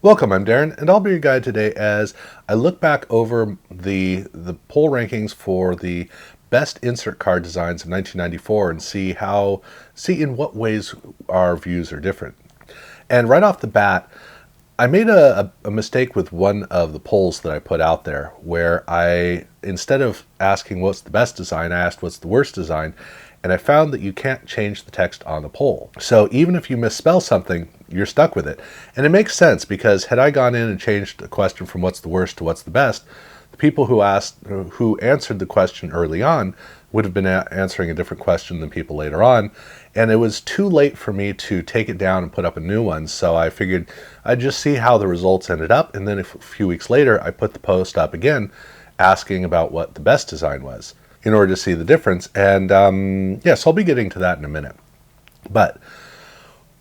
Welcome, I'm Darren, and I'll be your guide today as I look back over the poll rankings for the best insert card designs of 1994 and see in what ways our views are different. And right off the bat, I made a mistake with one of the polls that I put out there where instead of asking what's the best design, I asked what's the worst design, and I found that you can't change the text on the poll. So even if you misspell something, you're stuck with it. And it makes sense because had I gone in and changed the question from what's the worst to what's the best, the people who answered the question early on would have been answering a different question than people later on. And it was too late for me to take it down and put up a new one. So I figured I'd just see how the results ended up. And then a few weeks later, I put the post up again asking about what the best design was in order to see the difference. And yes, I'll be getting to that in a minute. But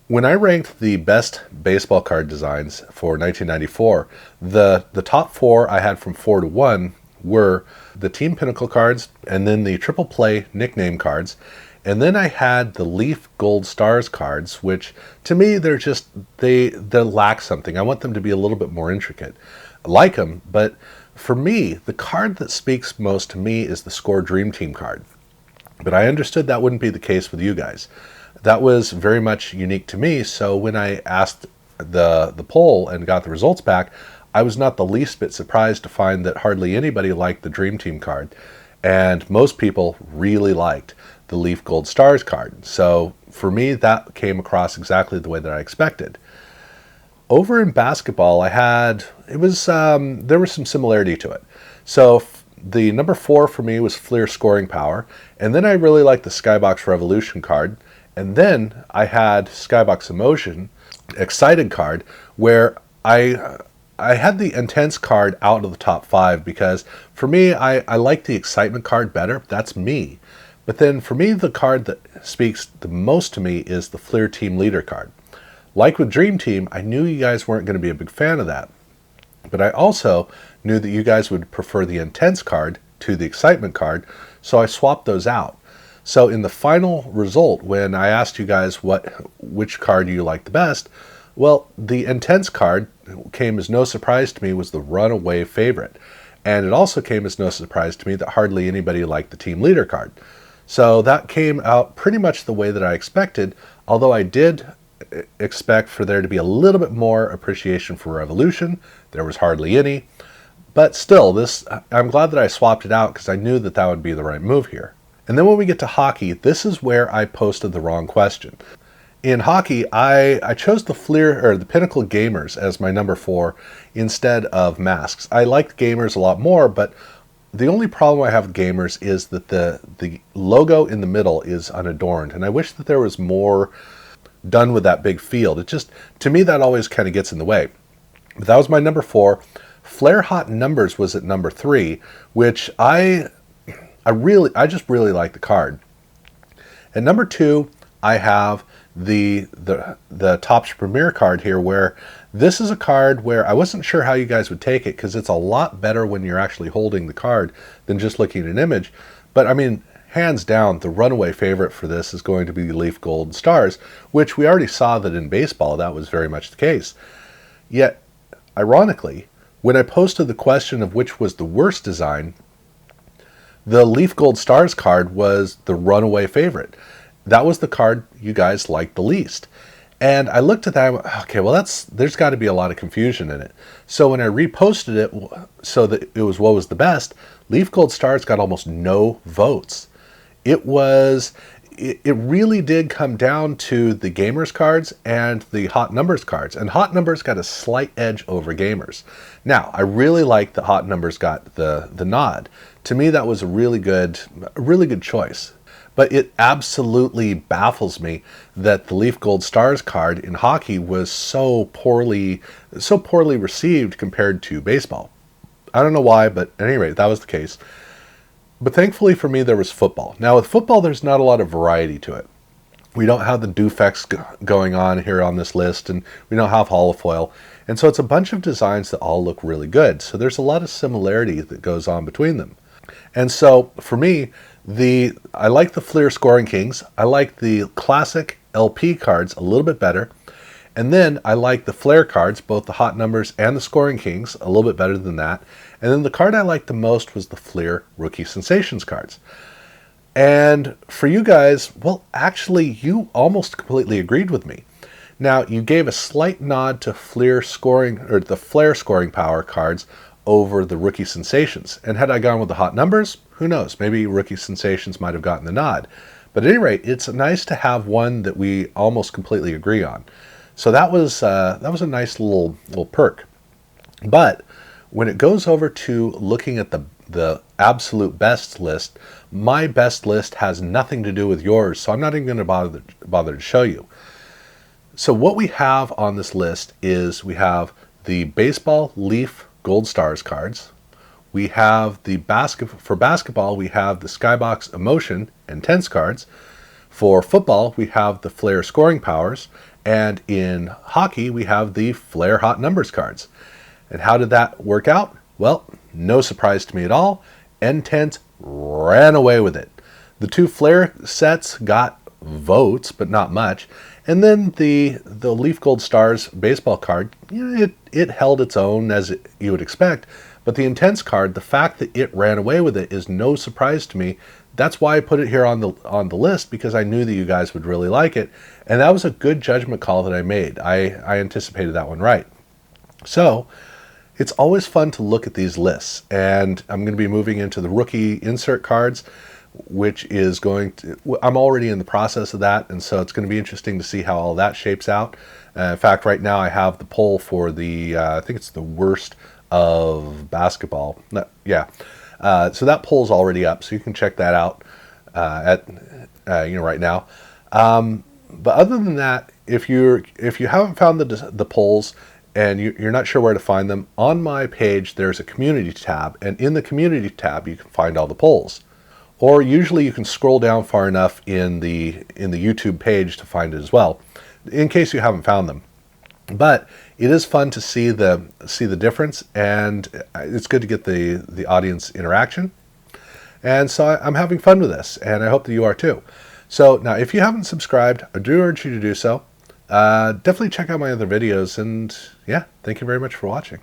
when I ranked the best baseball card designs for 1994, the top four I had from 4 to 1 were the Team Pinnacle cards, and then the Triple Play nickname cards, and then I had the Leaf Gold Stars cards, which to me they lack something. I want them to be a little bit more intricate. I like them, but for me, the card that speaks most to me is the Score Dream Team card. But I understood that wouldn't be the case with you guys. That was very much unique to me, so when I asked the poll and got the results back, I was not the least bit surprised to find that hardly anybody liked the Dream Team card, and most people really liked the Leaf Gold Stars card. So for me, that came across exactly the way that I expected. Over in basketball, there was some similarity to it. So the number 4 for me was Fleer Scoring Power, and then I really liked the Skybox Revolution card, and then I had Skybox Emotion Excited card, where I had the Intense card out of the top 5 because for me, I like the Excitement card better. That's me. But then for me, the card that speaks the most to me is the Fleer Team Leader card. Like with Dream Team, I knew you guys weren't going to be a big fan of that. But I also knew that you guys would prefer the Intense card to the Excitement card, so I swapped those out. So in the final result, when I asked you guys which card you liked the best, well, the Intense card came as no surprise to me was the runaway favorite. And it also came as no surprise to me that hardly anybody liked the Team Leader card. So that came out pretty much the way that I expected, although I did expect for there to be a little bit more appreciation for Revolution. There was hardly any. But still, I'm glad that I swapped it out because I knew that would be the right move here. And then when we get to hockey, this is where I posted the wrong question. In hockey, I chose the Pinnacle Gamers as my number 4 instead of Masks. I liked Gamers a lot more, but the only problem I have with Gamers is that the logo in the middle is unadorned, and I wish that there was more done with that big field. It just, to me, that always kind of gets in the way. But that was my number 4. Flare Hot Numbers was at number 3, which I just really like the card. At number 2, I have the Topps Premier card here, where this is a card where I wasn't sure how you guys would take it because it's a lot better when you're actually holding the card than just looking at an image. But I mean, hands down, the runaway favorite for this is going to be the Leaf Gold Stars, which we already saw that in baseball that was very much the case. Yet, ironically, when I posted the question of which was the worst design, the Leaf Gold Stars card was the runaway favorite. That was the card you guys liked the least. And I looked at that and went, okay, well, there's got to be a lot of confusion in it. So when I reposted it so that it was what was the best, Leaf Gold Stars got almost no votes. It really did come down to the Gamers cards and the Hot Numbers cards. And Hot Numbers got a slight edge over Gamers. Now, I really like that Hot Numbers got the nod. To me, that was a really good choice. But it absolutely baffles me that the Leaf Gold Stars card in hockey was so poorly received compared to baseball. I don't know why, but at any rate, that was the case. But thankfully for me, there was football. Now with football, there's not a lot of variety to it. We don't have the Dufex going on here on this list, and we don't have holofoil. And so it's a bunch of designs that all look really good. So there's a lot of similarity that goes on between them. And so for me, I like the Fleer Scoring Kings. I like the classic LP cards a little bit better. And then I like the Flair cards, both the Hot Numbers and the Scoring Kings, a little bit better than that. And then the card I liked the most was the Fleer Rookie Sensations cards. And for you guys, well, actually, you almost completely agreed with me. Now, you gave a slight nod to Fleer scoring, or the Flair scoring power cards over the Rookie Sensations. And had I gone with the Hot Numbers, who knows? Maybe Rookie Sensations might have gotten the nod. But at any rate, it's nice to have one that we almost completely agree on. So that was a nice little perk. But when it goes over to looking at the absolute best list, my best list has nothing to do with yours, so I'm not even going to bother to show you. So what we have on this list is we have the Baseball Leaf Gold Stars cards. We have the for basketball, we have the Skybox Emotion and Tense cards. For football, we have the Flair Scoring Powers. And in hockey, we have the Flair Hot Numbers cards. And how did that work out? Well, no surprise to me at all. N-Tense ran away with it. The two Flair sets got votes, but not much. And then the Leaf Gold Stars baseball card, it held its own as you would expect. But the Intense card, the fact that it ran away with it is no surprise to me. That's why I put it here on the list, because I knew that you guys would really like it. And that was a good judgment call that I made. I anticipated that one right. So it's always fun to look at these lists. And I'm going to be moving into the rookie insert cards, which is I'm already in the process of that. And so it's going to be interesting to see how all that shapes out. In fact, right now I have the poll for the, I think it's the worst of basketball. So that poll's already up, so you can check that out right now. But other than that, if you haven't found the polls and you're not sure where to find them, on my page there's a community tab, and in the community tab you can find all the polls. Or usually you can scroll down far enough in the YouTube page to find it as well, in case you haven't found them. But it is fun to see the difference, and it's good to get the audience interaction. And so I'm having fun with this, and I hope that you are too. So now, if you haven't subscribed, I do urge you to do so. Definitely check out my other videos, and yeah, thank you very much for watching.